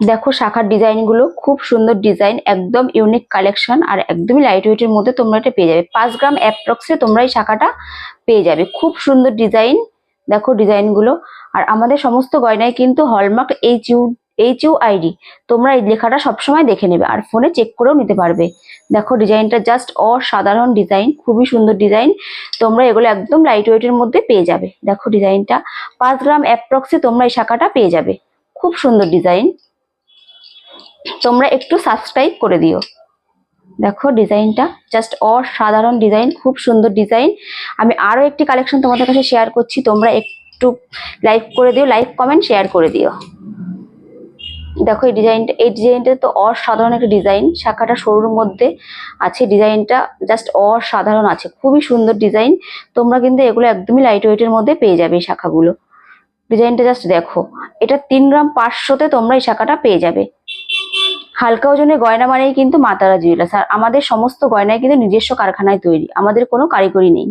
দেখো শাখার ডিজাইনগুলো খুব সুন্দর ডিজাইন, একদম ইউনিক কালেকশন আর একদমই লাইট ওয়েটের মধ্যে তোমরা এটা পেয়ে যাবে। 5 গ্রাম অ্যাপ্রক্সে তোমরা এই শাখাটা পেয়ে যাবে। খুব সুন্দর ডিজাইন, দেখো ডিজাইনগুলো। আর আমাদের সমস্ত গয়নায় কিন্তু হলমার্ক HUID, তোমরা এই লেখাটা সবসময় দেখে নেবে আর ফোনে চেক করেও নিতে পারবে। দেখো ডিজাইনটা জাস্ট অসাধারণ ডিজাইন, খুবই সুন্দর ডিজাইন। তোমরা এগুলো একদম লাইট ওয়েটের মধ্যে পেয়ে যাবে। দেখো ডিজাইনটা 5 গ্রাম অ্যাপ্রক্সে তোমরা এই শাখাটা পেয়ে যাবে। খুব সুন্দর ডিজাইন, তোমরা একটু সাবস্ক্রাইব করে দিও। দেখো ডিজাইনটা জাস্ট অসাধারণ ডিজাইন, খুব সুন্দর ডিজাইন। আমি আরো একটি কালেকশন তোমাদের কাছে শেয়ার করছি, তোমরা একটু লাইক করে দিও, লাইক কমেন্ট শেয়ার করে দিও। দেখো এই ডিজাইনটা তো অসাধারণ একটা ডিজাইন, শাখাটা সরুর মধ্যে আছে, ডিজাইনটা জাস্ট অসাধারণ আছে, খুবই সুন্দর ডিজাইন। তোমরা কিন্তু এগুলো একদমই লাইট ওয়েটের মধ্যে পেয়ে যাবে এই শাখাগুলো। ডিজাইনটা জাস্ট দেখো, এটা 3 গ্রাম 500-তে তোমরা এই শাখাটা পেয়ে যাবে। হালকা ওজনের গয়না মানেই কিন্তু মা তারা জুয়েলার্স, আর আমাদের সমস্ত গয়নায় কিন্তু নিজস্ব কারখানায় তৈরি, আমাদের কোনো কারিগরি নেই।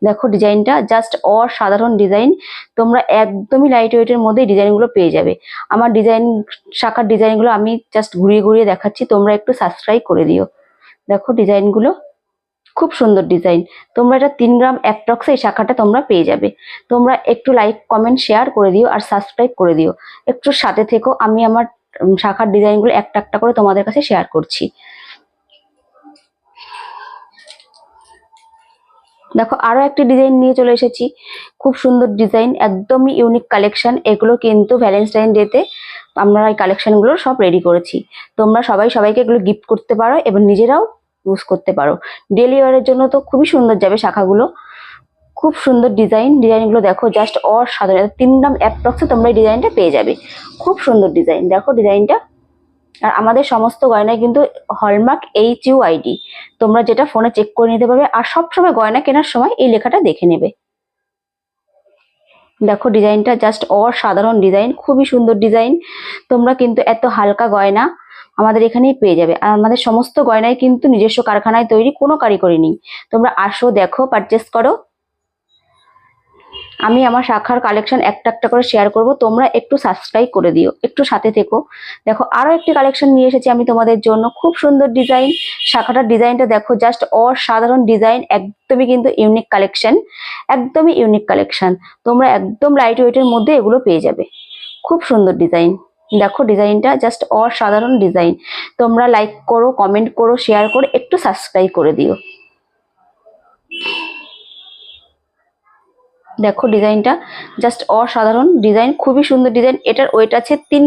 দেখো ডিজাইনটা জাস্ট অসাধারণ ডিজাইন, তোমরা একদমই লাইট ওয়েটের মধ্যে ডিজাইনগুলো পেয়ে যাবে। আমার শাখার ডিজাইনগুলো আমি জাস্ট ঘুরিয়ে ঘুরিয়ে দেখাচ্ছি, তোমরা একটু সাবস্ক্রাইব করে দিও। দেখো ডিজাইনগুলো খুব সুন্দর ডিজাইন। তোমরা এটা 3 গ্রাম অ্যাপ্রক্সে এই শাখাটা তোমরা পেয়ে যাবে। তোমরা একটু লাইক কমেন্ট শেয়ার করে দিও আর সাবস্ক্রাইব করে দিও। একটু সাথে থেকো, আমি আমার শাখার ডিজাইনগুলো একটা একটা করে তোমাদের কাছে শেয়ার করছি। দেখো আরো একটি ডিজাইন নিয়ে চলে এসেছি, খুব সুন্দর ডিজাইন, একদমই ইউনিক কালেকশন। এগুলো কিন্তু ভ্যালেন্টাইন ডেতে আমরা এই কালেকশনগুলো সব রেডি করেছি। তোমরা সবাইকে এগুলো গিফট করতে পারো এবং নিজেরাও ইউজ করতে পারো। ডেলি ওয়ারের জন্য তো খুবই সুন্দর যাবে শাখাগুলো। খুব সুন্দর ডিজাইনগুলো দেখো জাস্ট অসাধারণ। 3 গ্রাম অ্যাপ্রক্সে তোমরা এই ডিজাইনটা পেয়ে যাবে। খুব সুন্দর ডিজাইন, দেখো ডিজাইনটা। আর আমাদের সমস্ত গয়নায় কিন্তু হলমার্ক HUID, তোমরা যেটা ফোনে চেক করে নিতে পারবে। আর সবসময় গয়না কেনার সময় এই লেখাটা দেখে নেবে। দেখো ডিজাইনটা জাস্ট অসাধারণ ডিজাইন, খুবই সুন্দর ডিজাইন। তোমরা কিন্তু এত হালকা গয়না আমাদের এখানেই পেয়ে যাবে। আর আমাদের সমস্ত গয়নায় কিন্তু নিজস্ব কারখানায় তৈরি, কোনো কারিগরি নেই। তোমরা আসো, দেখো, পারচেস করো। আমি আমার শাখার কালেকশন একটা একটা করে শেয়ার করব, তোমরা একটু সাবস্ক্রাইব করে দিও, একটু সাথে থেকো। দেখো আরো একটি কালেকশন নিয়ে এসেছি আমি তোমাদের জন্য, খুব সুন্দর ডিজাইন। শাখাটার ডিজাইনটা দেখো জাস্ট অসাধারণ ডিজাইন, একদমই কিন্তু ইউনিক কালেকশন, একদমই ইউনিক কালেকশন। তোমরা একদম লাইট ওয়েটের মধ্যে এগুলো পেয়ে যাবে। খুব সুন্দর ডিজাইন, দেখো ডিজাইনটা জাস্ট অসাধারণ ডিজাইন। তোমরা লাইক করো, কমেন্ট করো, শেয়ার করো, একটু সাবস্ক্রাইব করে দিও। দেখো ডিজাইনটা জাস্ট অসাধারণ ডিজাইন, খুবই সুন্দর ডিজাইন। এটার ওয়েট আছে 3